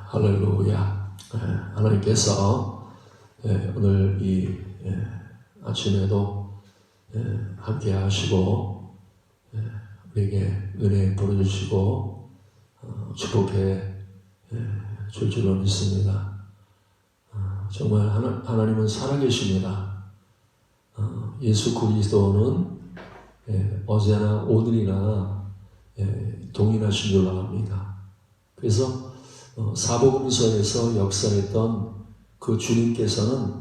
할렐루야. 하나님께서 오늘 이 아침에도 함께 하시고 우리에게 은혜 보내주시고 축복해 줄 줄로 믿습니다. 정말 하나님은 살아계십니다. 예수 그리스도는 어제나 오늘이나 동일하신 줄로 압니다. 그래서 사복음서에서 역사했던 그 주님께서는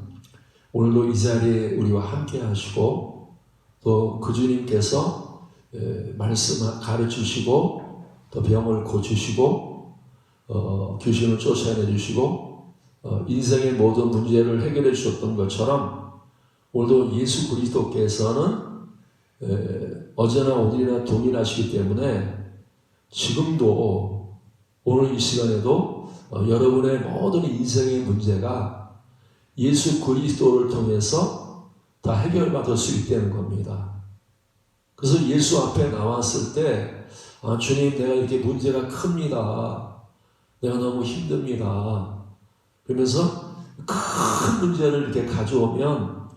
오늘도 이 자리에 우리와 함께 하시고 또 그 주님께서 말씀 가르치시고 또 병을 고치시고 귀신을 쫓아내 주시고 인생의 모든 문제를 해결해 주셨던 것처럼 오늘도 예수 그리스도께서는 어제나 오늘이나 동일하시기 때문에 지금도 오늘 이 시간에도 여러분의 모든 인생의 문제가 예수 그리스도를 통해서 다 해결받을 수 있다는 겁니다. 그래서 예수 앞에 나왔을 때 주님, 내가 이렇게 문제가 큽니다. 내가 너무 힘듭니다. 그러면서 큰 문제를 이렇게 가져오면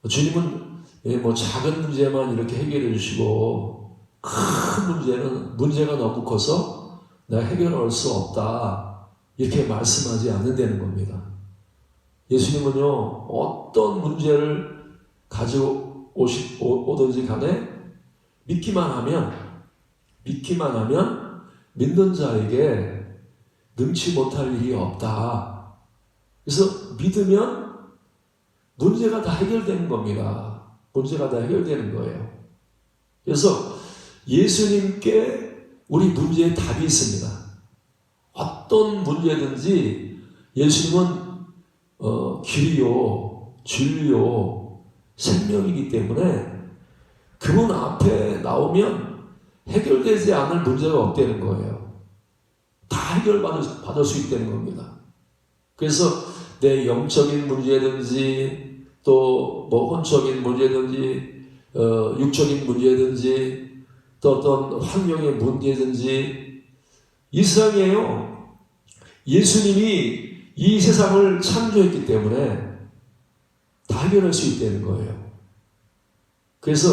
주님은 뭐 작은 문제만 이렇게 해결해 주시고 큰 문제는 문제가 너무 커서 내가 해결할 수 없다 이렇게 말씀하지 않는다는 겁니다. 예수님은요 어떤 문제를 가지고 오든지 간에 믿기만 하면 믿는 자에게 능치 못할 일이 없다. 그래서 믿으면 문제가 다 해결되는 겁니다. 문제가 다 해결되는 거예요. 그래서 예수님께 우리 문제에 답이 있습니다. 어떤 문제든지 예수님은 길이요, 진리요, 생명이기 때문에 그분 앞에 나오면 해결되지 않을 문제가 없다는 거예요. 다 해결받을 수 있다는 겁니다. 그래서 내 영적인 문제든지 또 뭐 혼적인 문제든지 육적인 문제든지 또 어떤 환경의 문제든지 이 세상에요 예수님이 이 세상을 창조했기 때문에 다 해결할 수 있다는 거예요. 그래서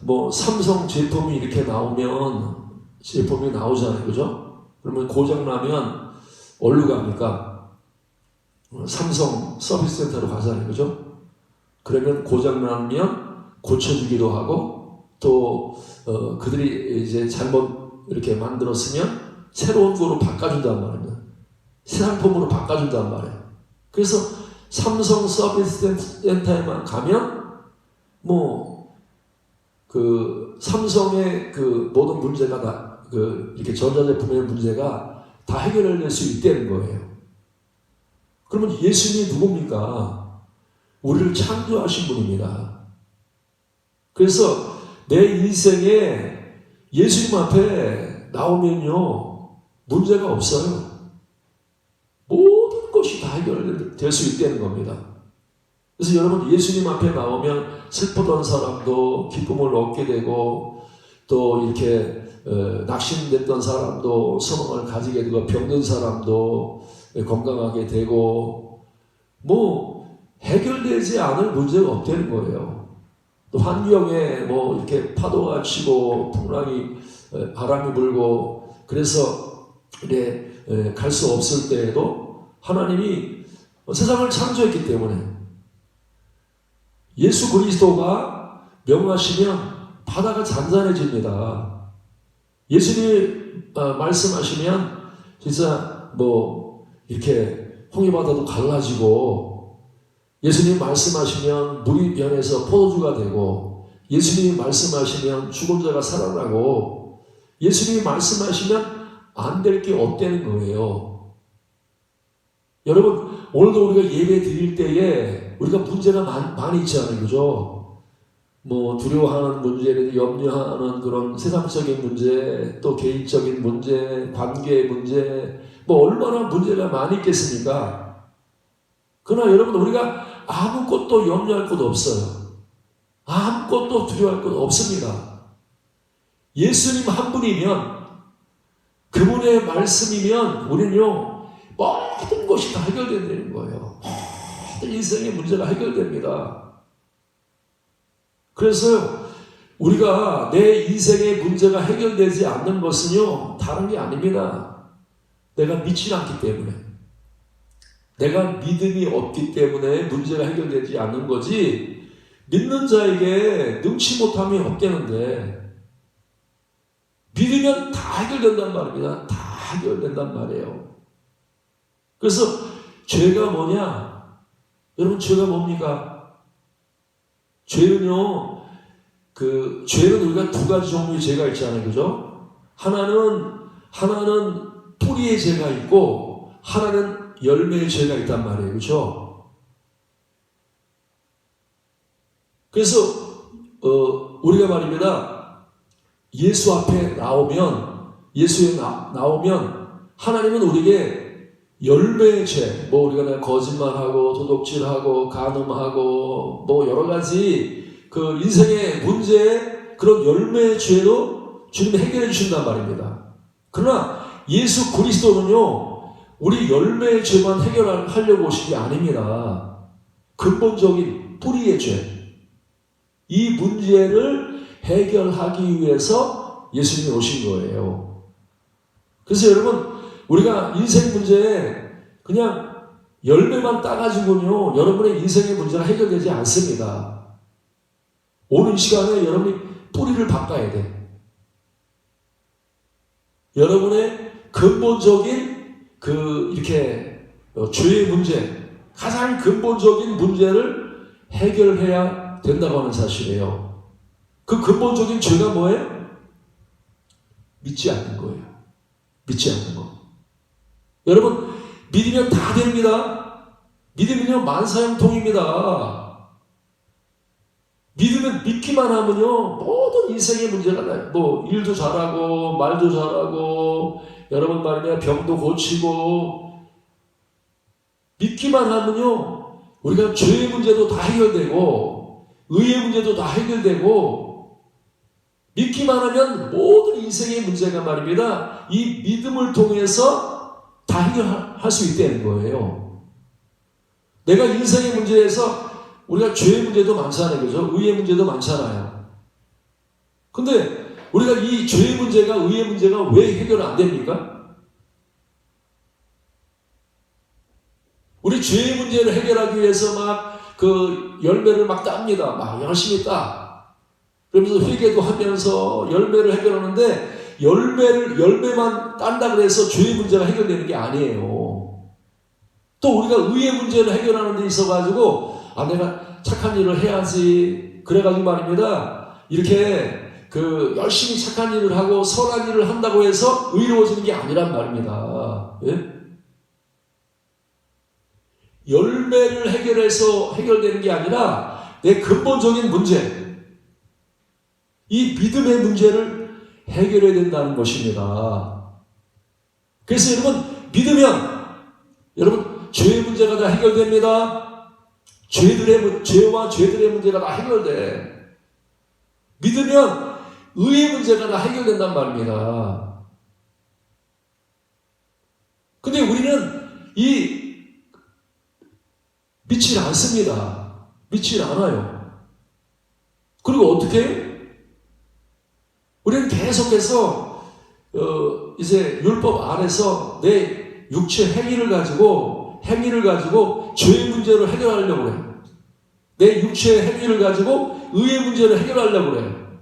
뭐 삼성 제품이 이렇게 나오면 제품이 나오잖아요, 그죠? 그러면 고장나면 어디로 갑니까? 삼성 서비스 센터로 가잖아요, 그죠? 그러면 고장나면 고쳐주기도 하고 또 그들이 이제 잘못 이렇게 만들었으면 새로운 거로 바꿔준단 말이에요. 새 상품으로 바꿔준단 말이에요. 그래서 삼성 서비스 센터에만 가면 뭐 그 삼성의 그 모든 문제가 다 이렇게 전자제품의 문제가 다 해결될 수 있다는 거예요. 그러면 예수님이 누굽니까? 우리를 창조하신 분입니다. 그래서 내 인생에 예수님 앞에 나오면요 문제가 없어요. 모든 것이 다 해결될 수 있다는 겁니다. 그래서 여러분 예수님 앞에 나오면 슬프던 사람도 기쁨을 얻게 되고 또 이렇게 낙심됐던 사람도 소망을 가지게 되고 병든 사람도 건강하게 되고 뭐 해결되지 않을 문제가 없다는 거예요. 또 환경에 뭐 이렇게 파도가 치고 풍랑이 바람이 불고 그래서 갈 수 없을 때에도 하나님이 세상을 창조했기 때문에 예수 그리스도가 명하시면 바다가 잔잔해집니다. 예수님이 말씀하시면 진짜 뭐 이렇게 홍해바다도 갈라지고 예수님 말씀하시면 물이 변해서 포도주가 되고 예수님이 말씀하시면 죽은 자가 살아나고 예수님이 말씀하시면 안 될 게 없다는 거예요. 여러분 오늘도 우리가 예배 드릴 때에 우리가 문제가 많이 있잖아요, 그죠? 뭐 두려워하는 문제, 염려하는 그런 세상적인 문제, 또 개인적인 문제, 관계의 문제, 뭐 얼마나 문제가 많이 있겠습니까? 그러나 여러분 우리가 아무것도 염려할 것도 없어요. 아무것도 두려워할 것도 없습니다. 예수님 한 분이면 그분의 말씀이면 우리는요 모든 것이 다 해결된다는 거예요. 모든 인생의 문제가 해결됩니다. 그래서 우리가 내 인생의 문제가 해결되지 않는 것은요, 다른 게 아닙니다. 내가 믿지 않기 때문에, 내가 믿음이 없기 때문에 문제가 해결되지 않는 거지, 믿는 자에게 능치 못함이 없다는데, 믿으면 다 해결된단 말입니다. 다 해결된단 말이에요. 그래서 죄가 뭐냐? 여러분, 죄가 뭡니까? 죄는요, 죄는 우리가 두 가지 종류의 죄가 있잖아요. 그죠? 하나는 뿌리의 죄가 있고, 하나는 열매의 죄가 있단 말이에요. 그죠? 그래서, 우리가 말입니다. 예수 앞에 나오면, 예수에 나오면, 하나님은 우리에게 열매의 죄, 우리가 거짓말하고, 도둑질하고, 간음하고, 여러 가지, 인생의 문제에 그런 열매의 죄로 주님이 해결해 주신단 말입니다. 그러나 예수 그리스도는요, 우리 열매의 죄만 해결하려고 오신 게 아닙니다. 근본적인 뿌리의 죄, 이 문제를 해결하기 위해서 예수님이 오신 거예요. 그래서 여러분, 우리가 인생 문제에 그냥 열매만 따가지고는요, 여러분의 인생의 문제가 해결되지 않습니다. 오는 시간에 여러분이 뿌리를 바꿔야 돼. 여러분의 근본적인 죄의 문제, 가장 근본적인 문제를 해결해야 된다고 하는 사실이에요. 그 근본적인 죄가 뭐예요? 믿지 않는 거예요. 믿지 않는 거. 여러분, 믿으면 다 됩니다. 믿으면요, 만사형통입니다. 믿기만 하면요, 모든 인생의 문제가 나요. 일도 잘하고, 말도 잘하고, 여러분 말이면 병도 고치고, 믿기만 하면요, 우리가 죄의 문제도 다 해결되고, 의의 문제도 다 해결되고, 믿기만 하면 모든 인생의 문제가 말입니다. 이 믿음을 통해서 다 해결할 수 있다는 거예요. 내가 인생의 문제에서 우리가 죄의 문제도 많잖아요. 그죠? 의의 문제도 많잖아요. 근데 우리가 이 죄의 문제가, 의의 문제가 왜 해결 안 됩니까? 우리 죄의 문제를 해결하기 위해서 열매를 땁니다. 열심히 따. 그러면서 회개도 하면서 열매를 해결하는데, 열매만 딴다 그래서 죄의 문제가 해결되는 게 아니에요. 또 우리가 의의 문제를 해결하는 데 있어가지고, 내가 착한 일을 해야지. 그래가지고 말입니다. 이렇게 열심히 착한 일을 하고 선한 일을 한다고 해서 의로워지는 게 아니란 말입니다. 예? 열매를 해결해서 해결되는 게 아니라 내 근본적인 문제, 이 믿음의 문제를 해결해야 된다는 것입니다. 그래서 여러분, 믿으면 여러분 죄의 문제가 다 해결됩니다. 죄와 죄들의 문제가 다 해결돼. 믿으면 의의 문제가 다 해결된단 말입니다. 근데 우리는 믿지 않습니다. 믿지 않아요. 그리고 어떻게 해요? 우리는 계속해서 이제 율법 안에서 내 육체 행위를 가지고 죄의 문제를 해결하려고 해요. 내 육체의 행위를 가지고 의의 문제를 해결하려고 해요.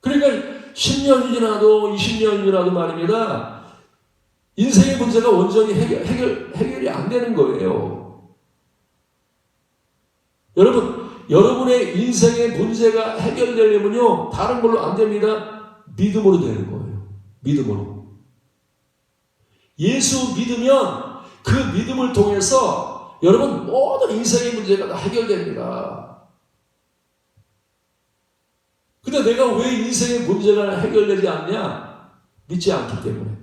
그러니까 10년이 지나도 20년이 지나도 말입니다. 인생의 문제가 온전히 해결이 안 되는 거예요. 여러분, 여러분의 인생의 문제가 해결되려면요, 다른 걸로 안 됩니다. 믿음으로 되는 거예요. 믿음으로. 예수 믿으면 그 믿음을 통해서 여러분 모든 인생의 문제가 다 해결됩니다. 근데 내가 왜 인생의 문제가 해결되지 않냐? 믿지 않기 때문에.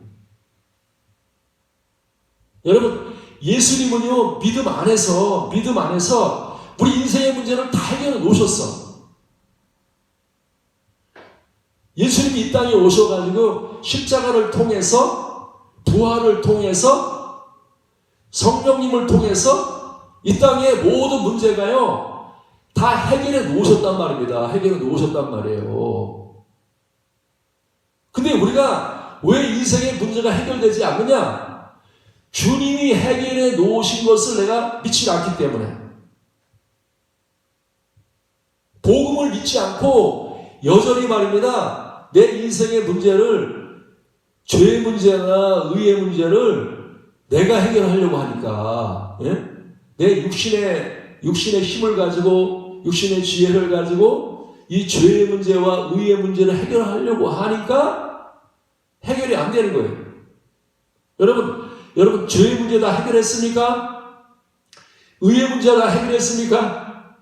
여러분, 예수님은요, 믿음 안에서 우리 인생의 문제를 다 해결해 놓으셨어. 예수님이 이 땅에 오셔가지고 십자가를 통해서, 부활을 통해서 성령님을 통해서 이 땅의 모든 문제가요, 다 해결해 놓으셨단 말입니다. 해결해 놓으셨단 말이에요. 근데 우리가 왜 인생의 문제가 해결되지 않느냐? 주님이 해결해 놓으신 것을 내가 믿지 않기 때문에. 복음을 믿지 않고 여전히 말입니다, 내 인생의 문제를, 죄의 문제나 의의 문제를 내가 해결하려고 하니까, 예? 내 육신의 힘을 가지고, 육신의 지혜를 가지고 이 죄의 문제와 의의 문제를 해결하려고 하니까 해결이 안 되는 거예요. 여러분 죄의 문제 다 해결했습니까? 의의 문제 다 해결했습니까?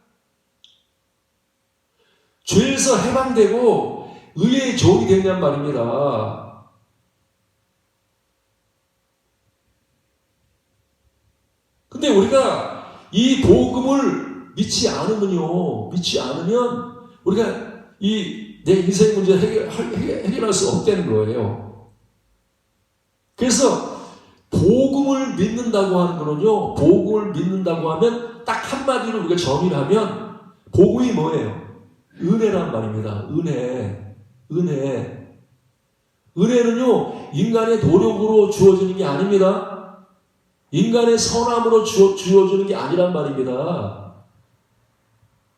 죄에서 해방되고 의의 종이 됐냔 말입니다. 근데 우리가 이 복음을 믿지 않으면 우리가 내 인생 문제를 해결할 수 없다는 거예요. 그래서 복음을 믿는다고 하는 거는요, 복음을 믿는다고 하면 딱 한마디로 우리가 정의를 하면 복음이 뭐예요? 은혜란 말입니다. 은혜는요, 인간의 노력으로 주어지는 게 아닙니다. 인간의 선함으로 주어지는 게 아니란 말입니다.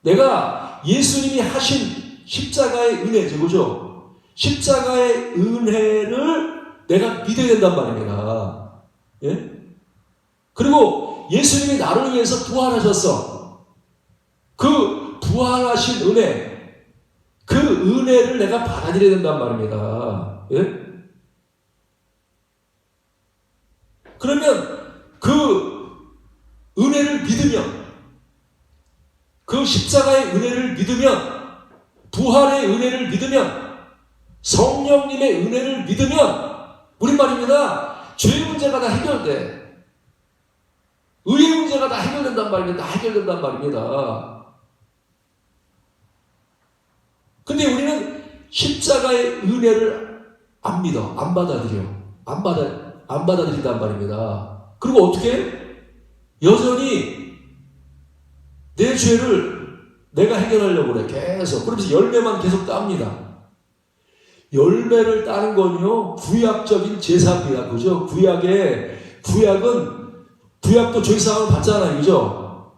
내가 예수님이 하신 십자가의 은혜죠, 그죠? 십자가의 은혜를 내가 믿어야 된단 말입니다. 예? 그리고 예수님이 나를 위해서 부활하셨어. 그 부활하신 은혜, 그 은혜를 내가 받아들여야 된단 말입니다. 예? 그러면 그 은혜를 믿으면, 그 십자가의 은혜를 믿으면, 부활의 은혜를 믿으면, 성령님의 은혜를 믿으면, 우리 말입니다, 죄의 문제가 다 해결돼. 의의 문제가 다 해결된단 말입니다. 다 해결된단 말입니다. 근데 우리는 십자가의 은혜를 안 믿어. 안 받아들여. 안 받아들인단 말입니다. 그리고 어떻게? 여전히 내 죄를 내가 해결하려고 그래. 계속. 그러면서 열매만 계속 땁니다. 열매를 따는 건요, 구약적인 제사입니다. 그죠? 구약도 죄사함을 받잖아요. 그죠?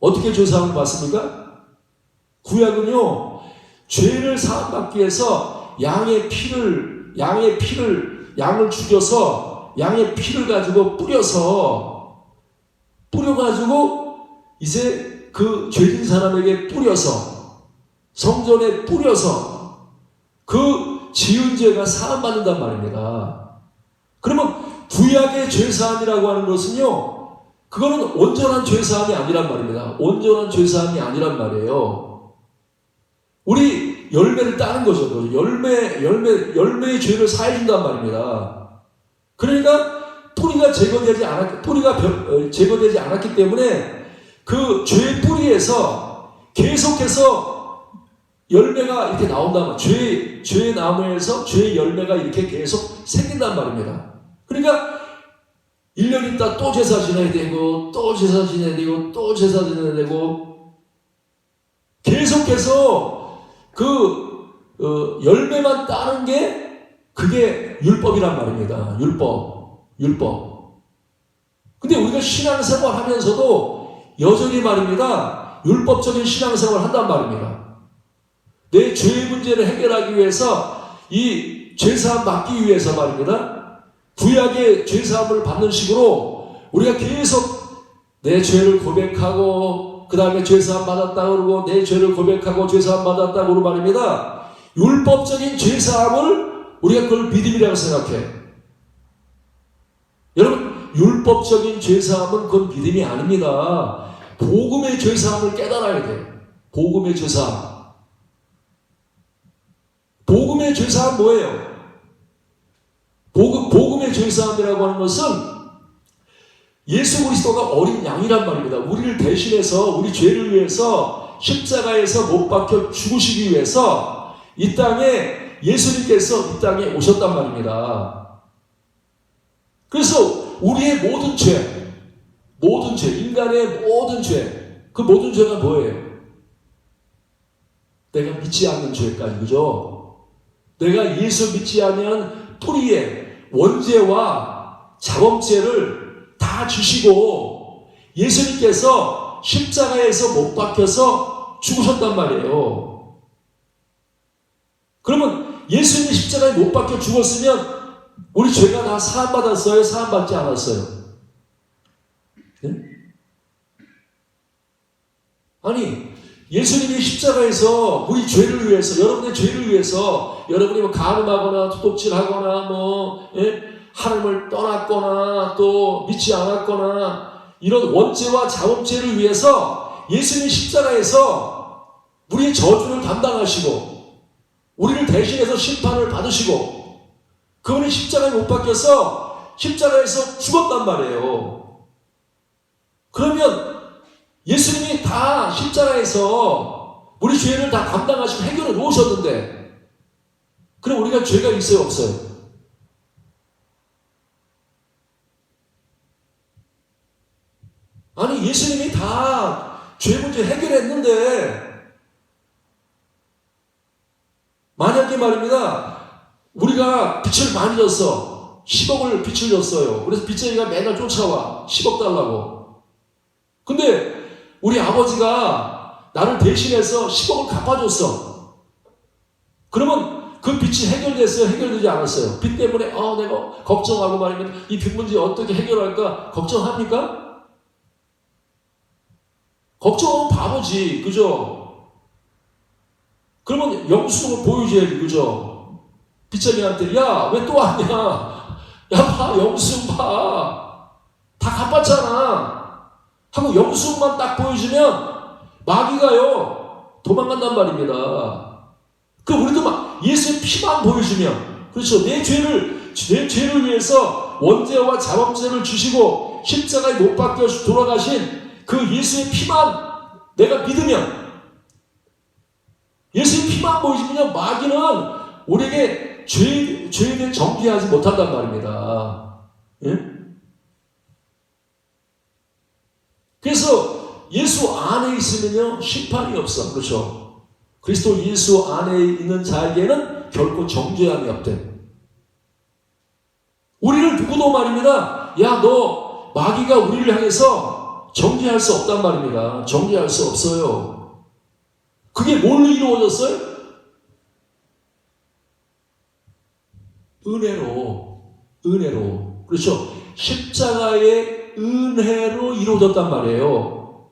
어떻게 죄사함을 받습니까? 구약은요, 죄를 사함받기 위해서 양을 죽여서 양의 피를 가지고 뿌려가지고 이제 그 죄진 사람에게 뿌려서, 성전에 뿌려서 그 지은 죄가 사함받는단 말입니다. 그러면 구약의 죄사함이라고 하는 것은요, 그거는 온전한 죄사함이 아니란 말입니다. 온전한 죄사함이 아니란 말이에요. 우리 열매를 따는 거죠. 열매의 죄를 사해준단 말입니다. 그러니까 뿌리가 제거되지 않았기 때문에 그 죄의 뿌리에서 계속해서 열매가 이렇게 나온다면, 죄의 나무에서 죄의 열매가 이렇게 계속 생긴단 말입니다. 그러니까 1년 있다 또 제사 지내야 되고, 또 제사 지내야 되고, 또 제사 지내야 되고, 계속해서 열매만 따는 게 그게 율법이란 말입니다. 율법. 근데 우리가 신앙생활 하면서도 여전히 말입니다, 율법적인 신앙생활을 한단 말입니다. 내 죄의 문제를 해결하기 위해서, 이 죄사함 받기 위해서 말입니다, 구약의 죄사함을 받는 식으로 우리가 계속 내 죄를 고백하고, 그 다음에 죄사함 받았다 그러고, 내 죄를 고백하고 죄사함 받았다 그러고 말입니다, 율법적인 죄사함을 우리가 그걸 믿음이라고 생각해. 여러분, 율법적인 죄사함은 그건 믿음이 아닙니다. 복음의 죄사함을 깨달아야 돼. 복음의 죄사함. 복음의 죄사함 뭐예요? 복음의 죄사함이라고 하는 것은 예수 그리스도가 어린 양이란 말입니다. 우리를 대신해서, 우리 죄를 위해서 십자가에서 못 박혀 죽으시기 위해서 이 땅에, 예수님께서 이 땅에 오셨단 말입니다. 그래서 우리의 모든 죄, 모든 죄, 인간의 모든 죄, 그 모든 죄가 뭐예요? 내가 믿지 않는 죄까지, 그죠? 내가 예수 믿지 않는 뿌리의 원죄와 자범죄를 다 주시고 예수님께서 십자가에서 못 박혀서 죽으셨단 말이에요. 그러면 예수님이 십자가에 못 박혀 죽었으면 우리 죄가 다 사함받았어요? 사함받지 않았어요? 네? 아니, 예수님이 십자가에서 우리 죄를 위해서, 여러분의 죄를 위해서, 여러분이 뭐 간음하거나 도둑질하거나 하나님을 떠났거나 또 믿지 않았거나 이런 원죄와 자범죄를 위해서 예수님이 십자가에서 우리의 저주를 담당하시고 우리를 대신해서 심판을 받으시고 그분이 십자가에 못 박혀서 십자가에서 죽었단 말이에요. 그러면 예수님이 다 십자가에서 우리 죄를 다 감당하시고 해결해 놓으셨는데 그럼 우리가 죄가 있어요, 없어요? 아니, 예수님이 다 죄 문제 해결했는데 만약에 말입니다, 우리가 빚을 많이 졌어. 10억을 빚을 졌어요. 그래서 빚쟁이가 매달 쫓아와. 10억 달라고. 근데 우리 아버지가 나를 대신해서 10억을 갚아줬어. 그러면 그 빚이 해결됐어요? 해결되지 않았어요? 빚 때문에 내가 걱정하고 말이면 이 빚 문제 어떻게 해결할까? 걱정합니까? 걱정하면 바보지. 그죠? 그러면 영수증을 보여줘야지. 그죠? 빚쟁이한테 야, 왜 또 왔냐? 야, 봐, 영수증 봐. 다 갚았잖아. 하고 영수증만 딱 보여주면 마귀가요 도망간단 말입니다. 그 우리도 막 예수의 피만 보여주면, 그렇죠? 내 죄를 위해서 원죄와 자범죄를 주시고 십자가에 못 박혀 돌아가신 그 예수의 피만 내가 믿으면, 예수의 피만 보여주면 마귀는 우리에게 죄에 대해 정죄하지 못한단 말입니다. 예? 그래서 예수 안에 있으면요 심판이 없어. 그렇죠? 그리스도 예수 안에 있는 자에게는 결코 정죄함이 없대. 우리를 누구도 말입니다, 야, 너 마귀가 우리를 향해서 정죄할 수 없단 말입니다. 정죄할 수 없어요. 그게 뭘로 이루어졌어요? 은혜로. 그렇죠? 십자가의 은혜로 이루어졌단 말이에요.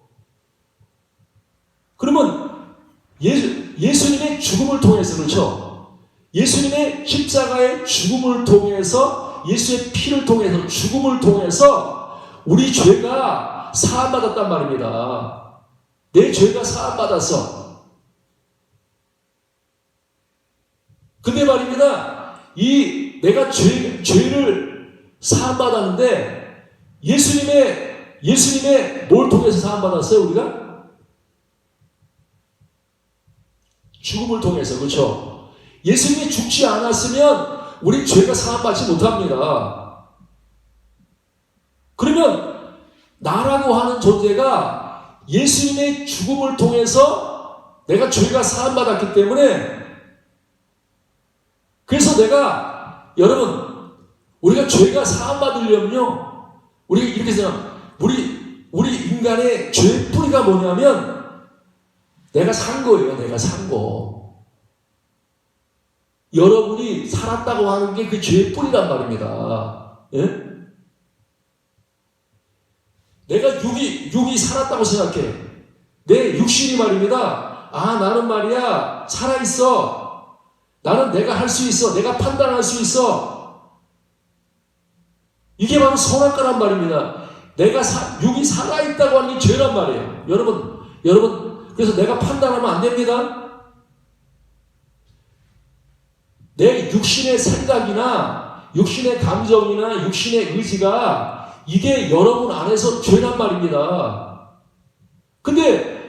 그러면 예수님의 죽음을 통해서, 그렇죠? 예수님의 십자가의 죽음을 통해서, 예수의 피를 통해서, 죽음을 통해서 우리 죄가 사함받았단 말입니다. 내 죄가 사함받았어. 근데 말입니다, 내가 죄를 사함받았는데 예수님의 뭘 통해서 사함받았어요, 우리가? 죽음을 통해서, 그렇죠? 예수님이 죽지 않았으면 우리 죄가 사함받지 못합니다. 그러면 나라고 하는 존재가 예수님의 죽음을 통해서 내가 죄가 사함받았기 때문에, 그래서 여러분, 우리가 죄가 사함받으려면요, 우리가 이렇게 생각합니다. 우리 인간의 죄의 뿌리가 뭐냐면, 내가 산 거예요. 내가 산 거. 여러분이 살았다고 하는 게 그 죄의 뿌리란 말입니다. 예? 내가 육이 살았다고 생각해. 내 육신이 말입니다, 나는 말이야 살아있어. 나는 내가 할 수 있어. 내가 판단할 수 있어. 이게 바로 선악과란 말입니다. 육이 살아있다고 하는 게 죄란 말이에요. 여러분, 그래서 내가 판단하면 안 됩니다. 내 육신의 생각이나 육신의 감정이나 육신의 의지가 이게 여러분 안에서 죄란 말입니다. 근데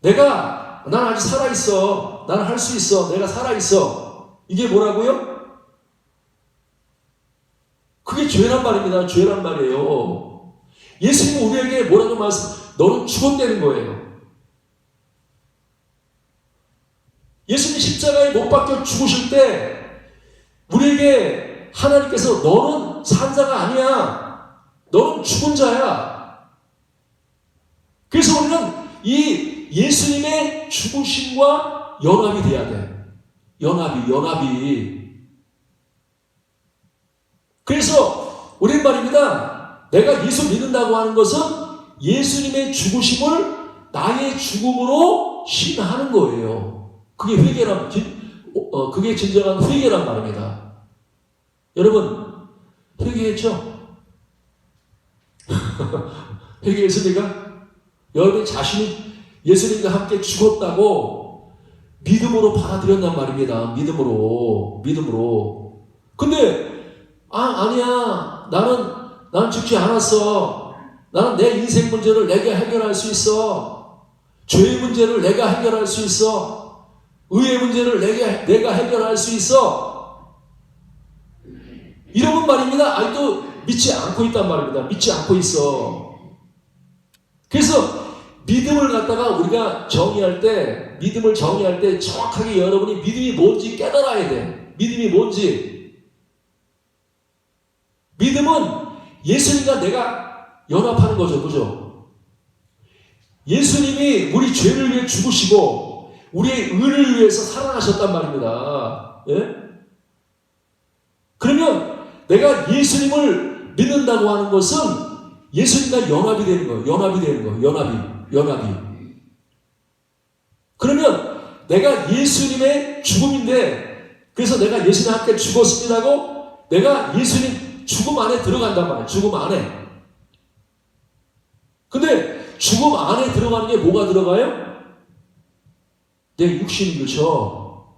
난 아직 살아있어. 나는 할 수 있어. 내가 살아있어. 이게 뭐라고요? 그게 죄란 말입니다. 죄란 말이에요. 예수님은 우리에게 뭐라고 말씀? 너는 죽었다는 거예요. 예수님 십자가에 못 박혀 죽으실 때 우리에게 하나님께서 너는 산 자가 아니야. 너는 죽은 자야. 그래서 우리는 이 예수님의 죽으심과 연합이 돼야 돼. 연합이. 그래서 우리는 말입니다. 내가 예수 믿는다고 하는 것은 예수님의 죽으심을 나의 죽음으로 신하는 거예요. 그게 회개란, 그게 진정한 회개란 말입니다. 여러분, 회개했죠? 회개했습니까? 여러분 자신이 예수님과 함께 죽었다고 믿음으로 받아들였단 말입니다. 믿음으로. 근데 아니야. 나는 죽지 않았어. 나는 내 인생 문제를 내가 해결할 수 있어. 죄의 문제를 내가 해결할 수 있어. 의의 문제를 내가 해결할 수 있어. 이러면 말입니다. 아직도 믿지 않고 있단 말입니다. 믿지 않고 있어. 그래서 믿음을 갖다가 우리가 믿음을 정의할 때 정확하게 여러분이 믿음이 뭔지 깨달아야 돼. 믿음이 뭔지. 믿음은 예수님과 내가 연합하는 거죠. 그죠? 예수님이 우리 죄를 위해 죽으시고 우리의 의를 위해서 살아나셨단 말입니다. 예? 그러면 내가 예수님을 믿는다고 하는 것은 예수님과 연합이 되는 거예요. 연합이. 그러면 내가 예수님의 죽음인데 그래서 내가 예수님 함께 죽었습니다고 내가 예수님 죽음 안에 들어간단 말이에요. 죽음 안에. 근데 죽음 안에 들어가는 게 뭐가 들어가요? 내 육신이 그렇죠.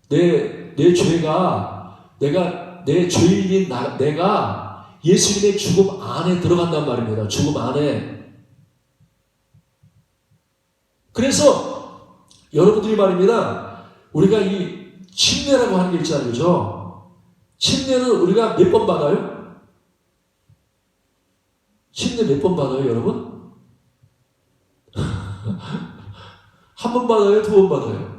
내 죄가 내 죄인인 내가 예수님의 죽음 안에 들어간단 말입니다. 죽음 안에. 그래서 여러분들이 말입니다. 우리가 이 침례라고 하는 게 있잖아요. 그죠? 침례는 우리가 몇 번 받아요? 침례 몇 번 받아요, 여러분? 한 번 받아요? 두 번 받아요?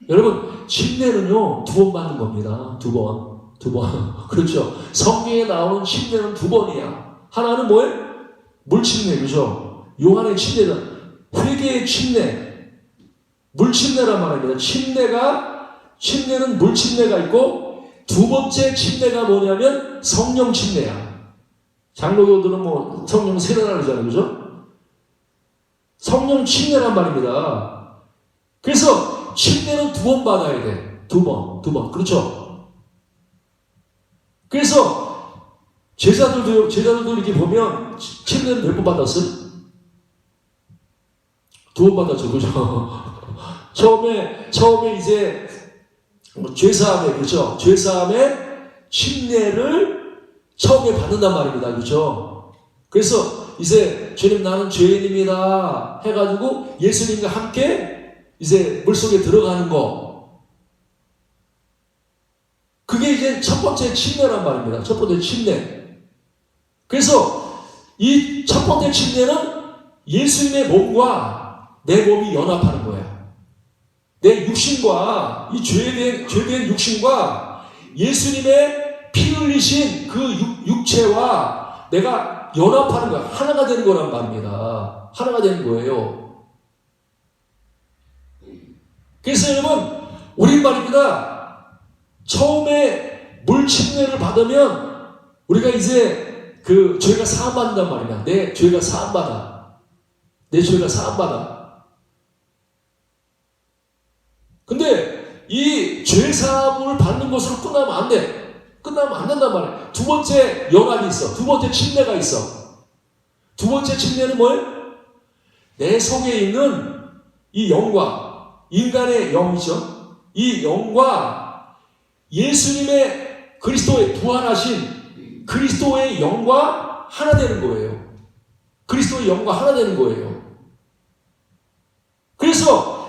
여러분, 침례는요, 2번 받는 겁니다. 2번. 그렇죠. 성경에 나오는 침례는 2번이야. 하나는 뭐예요? 물침례, 그죠? 요한의 침례는 회개의 침례, 물침례란 말입니다. 침례는 물침례가 있고 두 번째 침례가 뭐냐면 성령 침례야. 장로교들은 뭐 성령 세례라 그러잖아요. 그죠? 성령 침례란 말입니다. 그래서 침례는 2번 받아야 돼. 2번. 그렇죠? 그래서 제자들도 이렇게 보면 침례는 몇 번 받았어요? 2번 받았죠. 그죠? 처음에 이제 죄사함에, 그렇죠? 죄사함에 침례를 처음에 받는단 말입니다. 그렇죠? 그래서 이제 주님 나는 죄인입니다 해가지고 예수님과 함께 이제 물속에 들어가는 거. 그게 이제 첫 번째 침례란 말입니다. 첫 번째 침례. 그래서 이 첫 번째 침례는 예수님의 몸과 내 몸이 연합하는 거야. 내 육신과 이 죄된 육신과 예수님의 피 흘리신 그 육체와 내가 연합하는 거야. 하나가 되는 거란 말입니다. 하나가 되는 거예요. 그래서 여러분, 우리 말입니다. 처음에 물침례를 받으면 우리가 이제 그 죄가 사함받는단 말이야. 내 죄가 사함받아. 근데 이 죄사함을 받는 것으로 끝나면 안 돼. 끝나면 안 된단 말이에요. 두 번째 연합이 있어. 두 번째 침례가 있어. 두 번째 침례는 뭐예요? 내 속에 있는 이 영과 인간의 영이죠. 이 영과 예수님의 그리스도의 부활하신 그리스도의 영과 하나 되는 거예요. 그리스도의 영과 하나 되는 거예요. 그래서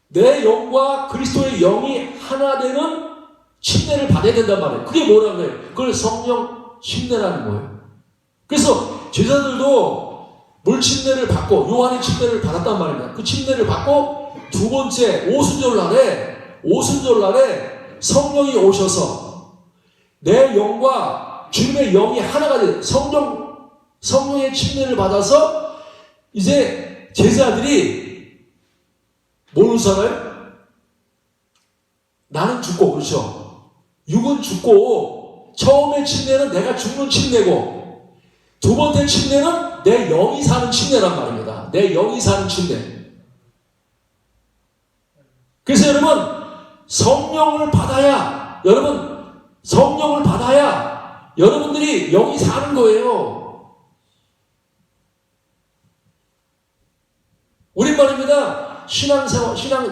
내 영과 그리스도의 영이 하나 되는 침례를 받아야 된단 말이에요. 그게 뭐라고 해요? 그걸 성령 침례라는 거예요. 그래서 제자들도 물 침례를 받고 요한의 침례를 받았단 말입니다. 그 침례를 받고 두 번째 오순절 날에 성령이 오셔서 내 영과 주님의 영이 하나가 돼 성령의 침례를 받아서 이제 제자들이 뭘 살아요? 나는 죽고, 그렇죠? 육은 죽고 처음에 침례는 내가 죽는 침례고 두 번째 침례는 내 영이 사는 침례란 말입니다. 내 영이 사는 침례. 그래서 여러분 성령을 받아야 여러분들이 영이 사는 거예요. 우리 말입니다.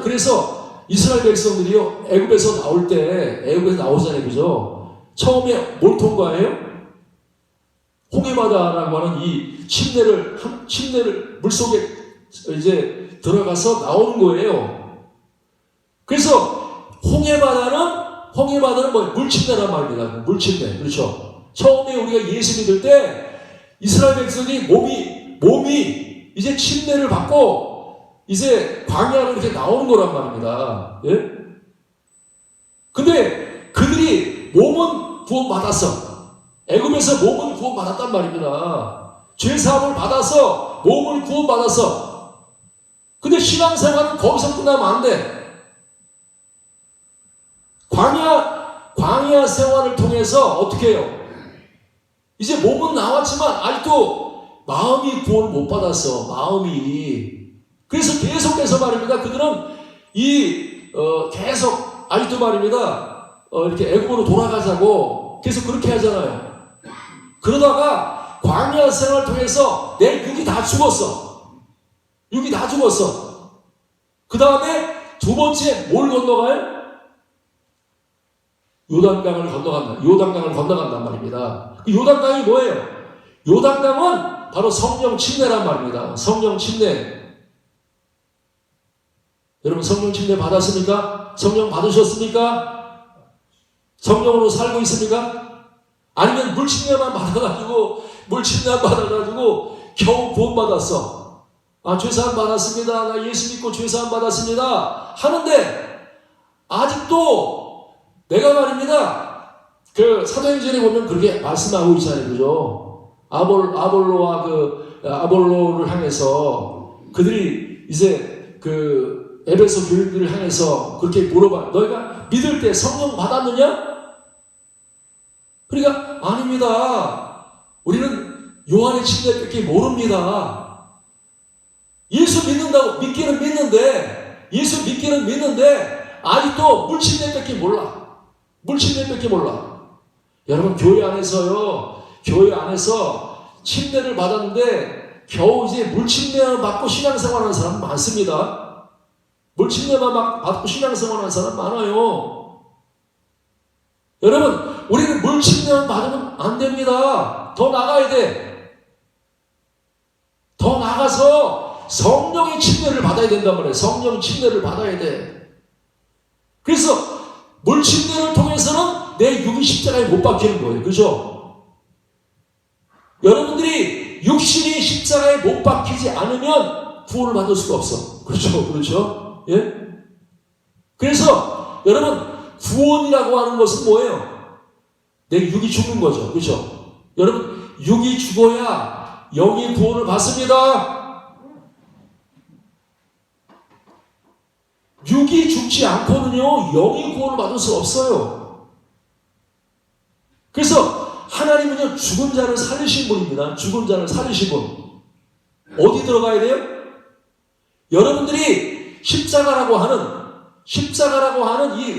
그래서 이스라엘 백성들이요 애굽에서 나오잖아요, 그죠? 처음에 뭘 통과해요? 홍해바다라고 하는 이 침례를 물속에 이제 들어가서 나오는 거예요. 그래서 홍해바다는 뭐 물침례란 말입니다. 물침례. 그렇죠. 처음에 우리가 예수 믿을 때 이스라엘 백성이 몸이 이제 침례를 받고 이제 광야로 이렇게 나오는 거란 말입니다. 예? 근데 그들이 몸은 구원받았어. 애굽에서 몸은 구원받았단 말입니다. 죄사함을 받아서 몸을 구원받았어. 근데 신앙생활은 거기서 끝나면 안 돼. 광야 생활을 통해서 어떻게 해요? 이제 몸은 나왔지만 아직도 마음이 구원을 못 받았어. 마음이. 그래서 계속해서 말입니다. 그들은 계속 아직도 말입니다. 이렇게 애굽으로 돌아가자고 계속 그렇게 하잖아요. 그러다가 광야 생활을 통해서 내 육이 다 죽었어. 그 다음에 두 번째 뭘 건너가요? 요단강을 건너간단 말입니다. 그 요단강이 뭐예요? 요단강은 바로 성령 침례란 말입니다. 성령 침례. 여러분 성령 침례 받았습니까? 성령 받으셨습니까? 성령으로 살고 있습니까? 아니면 물 침례만 받아가지고 겨우 구원받았어. 죄사함 받았습니다. 나 예수 믿고 죄사함 받았습니다. 하는데 아직도 내가 말입니다. 그 사도행전에 보면 그렇게 말씀하고 있잖아요. 그죠? 아볼로를 향해서 그들이 이제 그 에베소 교인들을 향해서 그렇게 물어봐요. 너희가 믿을 때 성령 받았느냐? 그러니까 아닙니다. 우리는 요한의 침례밖에 모릅니다. 예수 믿기는 믿는데 아직도 물침례밖에 몰라. 여러분 교회 안에서 침례를 받았는데 겨우 이제 물침례만 받고 신앙생활하는 사람 많습니다. 물침례만 받고 신앙생활하는 사람 많아요. 여러분 우리는 물침례만 받으면 안 됩니다. 더 나가야 돼. 더 나가서 성령의 침례를 받아야 된단 말이에요. 성령 침례를 받아야 돼. 그래서 물침례를 통해서는 내 육이 십자가에 못 박히는 거예요. 그죠? 여러분들이 육신이 십자가에 못 박히지 않으면 구원을 받을 수가 없어. 그렇죠? 예? 그래서 여러분 구원이라고 하는 것은 뭐예요? 내 육이 죽는 거죠. 그렇죠? 여러분 육이 죽어야 영이 구원을 받습니다. 육이 죽지 않고는요 영이 구원을 받을 수 없어요. 그래서 하나님은요 죽은 자를 살리신 분입니다. 죽은 자를 살리신 분. 어디 들어가야 돼요? 여러분들이 십자가라고 하는 이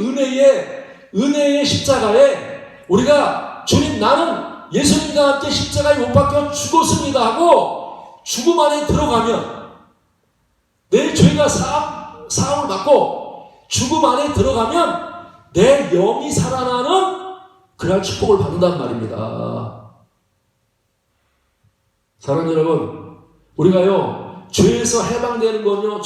은혜의 십자가에 우리가 주님 나는 예수님과 함께 십자가에 못 박혀 죽었습니다 하고 죽음 안에 들어가면 내 죄가 사함을 받고 죽음 안에 들어가면 내 영이 살아나는 그날 축복을 받는단 말입니다. 사랑하는 여러분, 우리가요 죄에서 해방되는 거는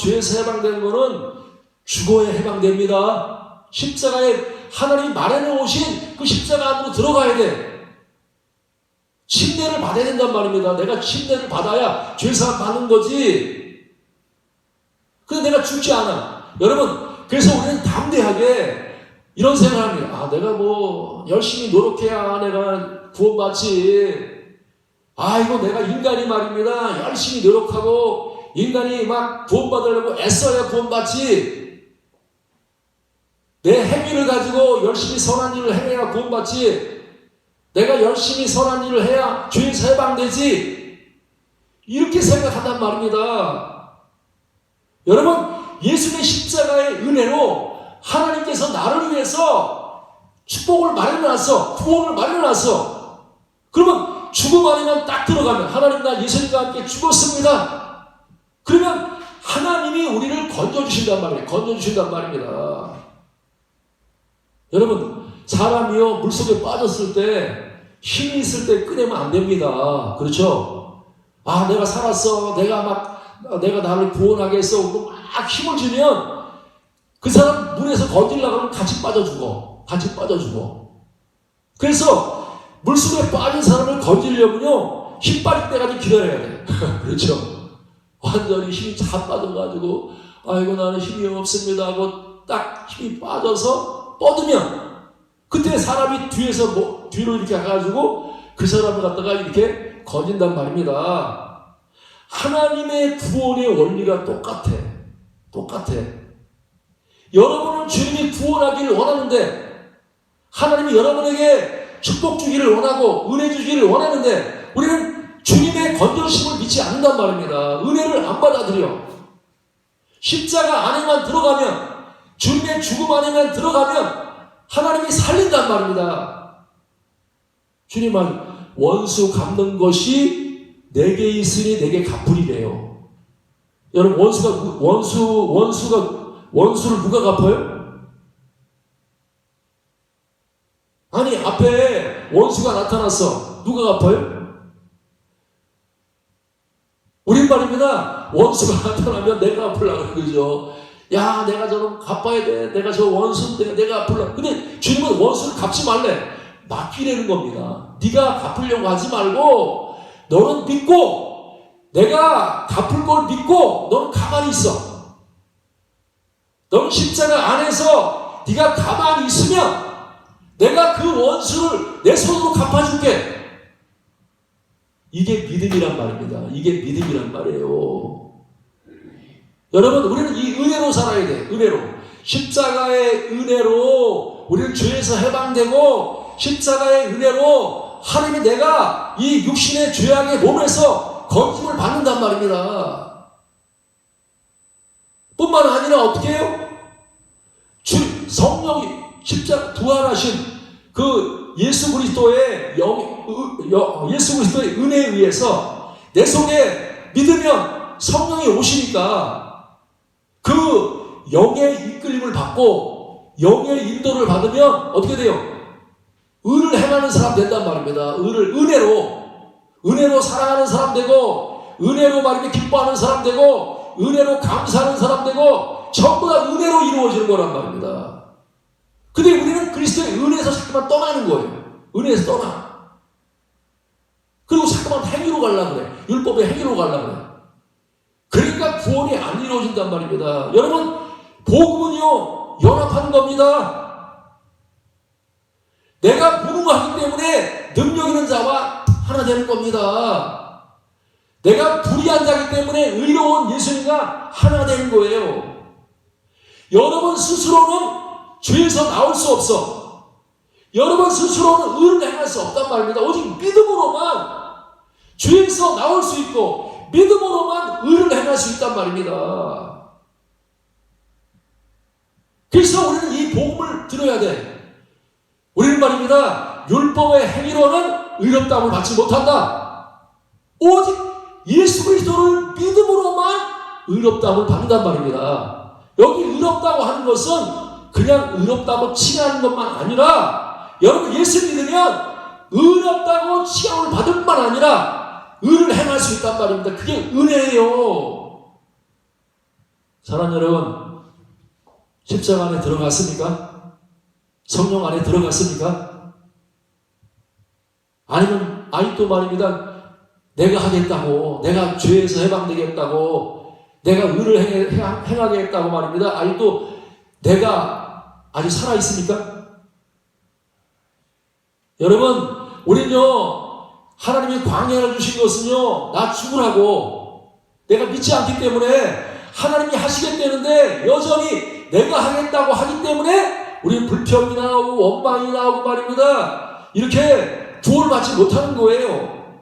죽어야 해방됩니다. 십자가에 하나님이 마련해 오신 그 십자가 안으로 들어가야 돼. 침례를 받아야 된단 말입니다. 내가 침례를 받아야 죄사함 받는 거지. 근데 내가 죽지 않아. 여러분, 그래서 우리는 담대하게 이런 생각을 합니다. 아, 내가 뭐 열심히 노력해야 내가 구원받지. 아, 이거 내가 인간이 말입니다. 열심히 노력하고 인간이 막 구원받으려고 애써야 구원받지. 내 행위를 가지고 열심히 선한 일을 행해야 구원받지. 내가 열심히 선한 일을 해야 죄에서 해방되지. 이렇게 생각한단 말입니다. 여러분, 예수님의 십자가의 은혜로 하나님께서 나를 위해서 축복을 마련해놨어. 구원을 마련해놨어. 그러면 죽음 아니면 딱 들어가면 하나님 나 예수님과 함께 죽었습니다. 그러면 하나님이 우리를 건져주신단 말이에요. 건져주신단 말입니다. 여러분, 사람이요 물속에 빠졌을 때 힘이 있을 때 꺼내면 안 됩니다. 그렇죠? 아, 내가 살았어. 내가 나를 구원하게 했어. 막 힘을 주면 그 사람 물에서 건지려고 하면 같이 빠져 죽어. 같이 빠져 죽어. 그래서 물속에 빠진 사람을 건지려면요 힘 빠질 때까지 기다려야 돼. 그렇죠? 완전히 힘이 다 빠져가지고 아이고 나는 힘이 없습니다 하고 딱 힘이 빠져서 뻗으면 그때 사람이 뒤에서 뒤로 이렇게 가가지고 그 사람을 갖다가 이렇게 건진단 말입니다. 하나님의 구원의 원리가 똑같아. 똑같아. 여러분은 주님이 구원하기를 원하는데 하나님이 여러분에게 축복 주기를 원하고 은혜 주기를 원하는데 우리는 주님의 건져주심을 믿지 않는단 말입니다. 은혜를 안 받아들여. 십자가 안에만 들어가면 주님의 죽음 안에만 들어가면 하나님이 살린단 말입니다. 주님은 원수 갚는 것이 내게 있으니 내게 갚으리래요. 여러분 원수를 누가 갚아요? 아니 앞에 원수가 나타났어. 누가 갚아요? 우린 말입니다. 원수가 나타나면 내가 갚으려고 그러죠. 야, 내가 저놈 갚아야 돼. 내가 저 원수인데 내가 갚으려고. 근데 주님은 원수를 갚지 말래. 맡기려는 겁니다. 네가 갚으려고 하지 말고 너는 믿고 내가 갚을 걸 믿고 너는 가만히 있어. 너는 십자가 안에서 네가 가만히 있으면 내가 그 원수를 내 손으로 갚아줄게. 이게 믿음이란 말입니다. 이게 믿음이란 말이에요. 여러분, 우리는 이 은혜로 살아야 돼. 은혜로. 십자가의 은혜로 우리는 죄에서 해방되고 십자가의 은혜로 하나님이 내가 이 육신의 죄악의 몸에서 건짐을 받는단 말입니다. 뿐만 아니라 어떻게 해요? 성령이 십자가 부활하신 그 예수 그리스도의 은혜에 의해서 내 속에 믿으면 성령이 오시니까 그 영의 이끌림을 받고 영의 인도를 받으면 어떻게 돼요? 의를 행하는 사람 된단 말입니다. 은혜로 사랑하는 사람 되고 은혜로 말이면 기뻐하는 사람 되고 은혜로 감사하는 사람 되고 전부 다 은혜로 이루어지는 거란 말입니다. 근데 우리는 그리스도의 은혜에서 자꾸만 떠나는 거예요. 은혜에서 떠나. 그리고 자꾸만 행위로 가려고 그래. 율법의 행위로 가려고 그래. 그러니까 구원이 안 이루어진단 말입니다. 여러분, 복음은요 연합하는 겁니다. 내가 무능하기 때문에 능력 있는 자와 하나 되는 겁니다. 내가 불의한 자이기 때문에 의로운 예수님과 하나 되는 거예요. 여러분 스스로는 죄에서 나올 수 없어. 여러분 스스로는 의를 행할 수 없단 말입니다. 오직 믿음으로만 죄에서 나올 수 있고 믿음으로만 의를 행할 수 있단 말입니다. 그래서 우리는 이 복음을 들어야 돼. 우리는 말입니다. 율법의 행위로는 의롭다함을 받지 못한다. 오직 예수 그리스도를 믿음으로만 의롭다함을 받는단 말입니다. 여기 의롭다고 하는 것은 그냥 의롭다고 칭하는 것만 아니라 여러분 예수 믿으면 의롭다고 칭함을 받을 뿐만 아니라 의를 행할 수 있단 말입니다. 그게 은혜예요. 사랑하는 여러분, 십자가 안에 들어갔습니까? 성령 안에 들어갔습니까? 아니면 아직도 말입니다. 내가 하겠다고, 내가 죄에서 해방되겠다고, 내가 의를 행하겠다고 말입니다. 아직도 내가 아직 살아있습니까? 여러분, 우리는요, 하나님이 광야를 주신 것은요, 나 죽으라고, 내가 믿지 않기 때문에 하나님이 하시겠다는데 여전히 내가 하겠다고 하기 때문에 우리는 불평이 나오고 원망이 나오고 말입니다. 이렇게 구원을 받지 못하는 거예요.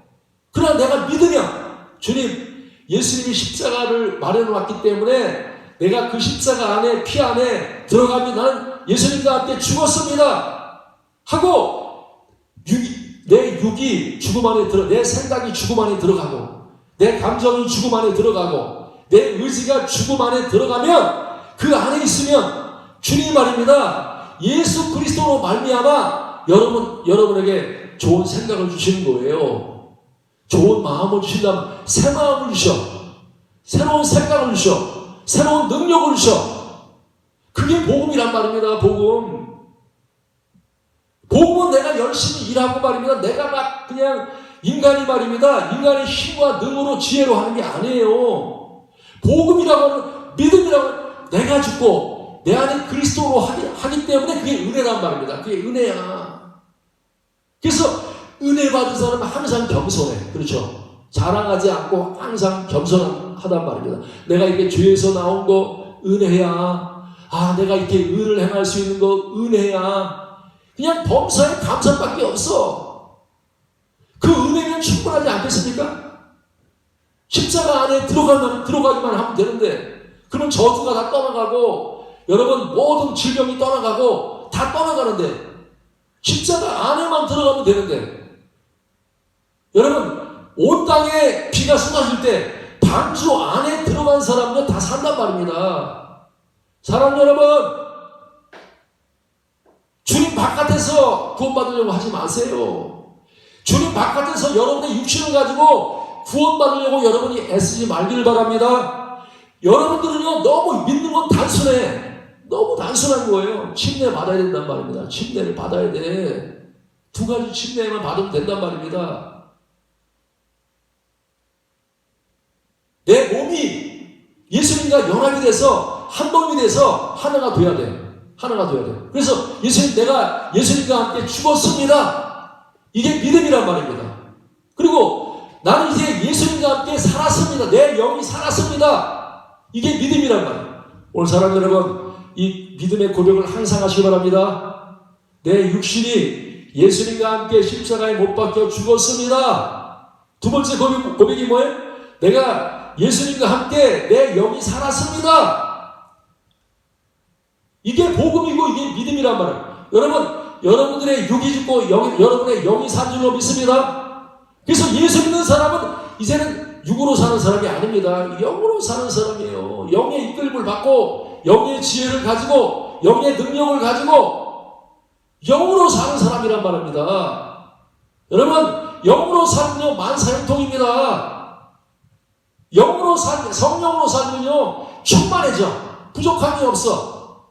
그러나 내가 믿으면 주님, 예수님이 십자가를 마련해 놨기 때문에 내가 그 십자가 안에, 피 안에 들어가면 나는 예수님과 함께 죽었습니다 하고 내 육이 죽음 안에 내 생각이 죽음 안에 들어가고 내 감정이 죽음 안에 들어가고 내 의지가 죽음 안에 들어가면 그 안에 있으면 주님 말입니다. 예수 그리스도로 말미암아 여러분에게 좋은 생각을 주시는 거예요. 좋은 마음을 주신다면 새 마음을 주셔. 새로운 생각을 주셔. 새로운 능력을 주셔. 그게 복음이란 말입니다. 복음은 내가 열심히 일하고 말입니다. 내가 막 그냥 인간이 말입니다. 인간의 힘과 능으로 지혜로 하는 게 아니에요. 복음이라고 하는 믿음이라고 하는 내가 죽고 내 안에 그리스도로 하기 때문에 그게 은혜란 말입니다. 그게 은혜야. 그래서 은혜 받은 사람은 항상 겸손해. 그렇죠? 자랑하지 않고 항상 겸손하단 말입니다. 내가 이게 죄에서 나온 거 은혜야. 내가 이렇게 의를 행할 수 있는 거 은혜야. 그냥 범사에 감사밖에 없어. 그 은혜면 충분하지 않겠습니까? 십자가 안에 들어가기만 하면 되는데, 그럼 저주가 다 떠나가고, 여러분 모든 질병이 떠나가고 다 떠나가는데, 십자가 안에만 들어가면 되는데, 여러분 온 땅에 비가 쏟아질 때 방주 안에 들어간 사람은 다 산단 말입니다. 사랑하는 여러분, 주님 바깥에서 구원받으려고 하지 마세요. 주님 바깥에서 여러분의 육신을 가지고 구원받으려고 여러분이 애쓰지 말기를 바랍니다. 여러분들은요, 너무 믿는 건 단순해. 너무 단순한 거예요. 침례 받아야 된단 말입니다. 침례를 받아야 돼. 두 가지 침례만 받으면 된단 말입니다. 내 몸이 예수님과 연합이 돼서 한 몸이 돼서 하나가 돼야 돼. 하나가 돼야 돼. 그래서 내가 예수님과 함께 죽었습니다. 이게 믿음이란 말입니다. 그리고 나는 이제 예수님과 함께 살았습니다. 내 영이 살았습니다. 이게 믿음이란 말이에요. 오늘 사랑하는 여러분, 이 믿음의 고백을 항상 하시기 바랍니다. 내 육신이 예수님과 함께 십자가에 못 박혀 죽었습니다. 두 번째 고백이 뭐예요? 내가 예수님과 함께 내 영이 살았습니다. 이게 복음이고 이게 믿음이란 말이에요. 여러분들의 육이 죽고 여러분의 영이 산 줄로 믿습니다. 그래서 예수 믿는 사람은 이제는 육으로 사는 사람이 아닙니다. 영으로 사는 사람이에요. 영의 이끌림을 받고 영의 지혜를 가지고 영의 능력을 가지고 영으로 사는 사람이란 말입니다. 여러분, 영으로 살면요 만사형통입니다. 성령으로 살면요 충만해져. 부족함이 없어.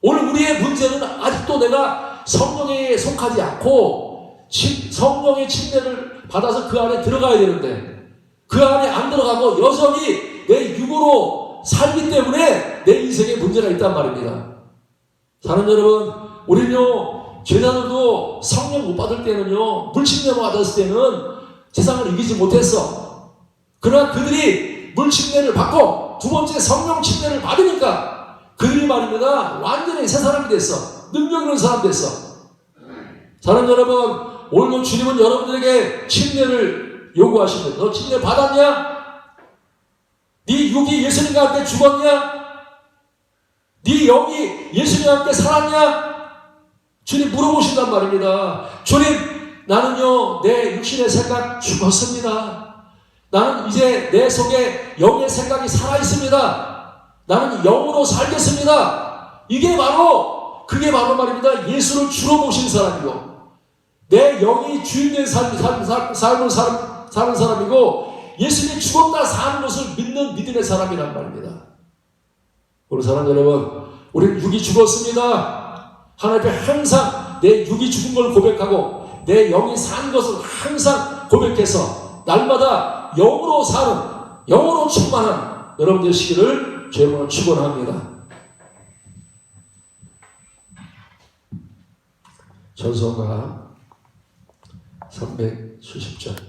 오늘 우리의 문제는 아직도 내가 성령에 속하지 않고 성령의 침례를 받아서 그 안에 들어가야 되는데 그 안에 안 들어가고 여전히 내 육으로 살기 때문에 내 인생에 문제가 있단 말입니다. 사랑하는 여러분, 우리는요 제자들도 성령 못 받을 때는요 물침례 받았을 때는 세상을 이기지 못했어. 그러나 그들이 물침례를 받고 두 번째 성령 침례를 받으니까 그들이 말입니다 완전히 새 사람이 됐어. 능력 있는 사람 됐어. 사랑하는 여러분, 오늘 주님은 여러분들에게 침례를 요구하십니다. 너 침례 받았냐? 네 육이 예수님과 함께 죽었냐? 네 영이 예수님과 함께 살았냐? 주님 물어보신단 말입니다. 주님, 나는요 내 육신의 생각 죽었습니다. 나는 이제 내 속에 영의 생각이 살아있습니다. 나는 영으로 살겠습니다. 그게 바로 말입니다. 예수를 주로 모신 사람이고, 내 영이 주인된 삶을 사는 사람이고, 예수님이 죽었다 사는 것을 믿는 믿음의 사람이란 말입니다. 우리 사랑하는 여러분, 우리는 육이 죽었습니다. 하나님 앞에 항상 내 육이 죽은 걸 고백하고, 내 영이 산 것을 항상 고백해서 날마다 영으로 사는, 영으로 충만한 여러분 되시기를 주님으로 축원합니다. 전성가 370절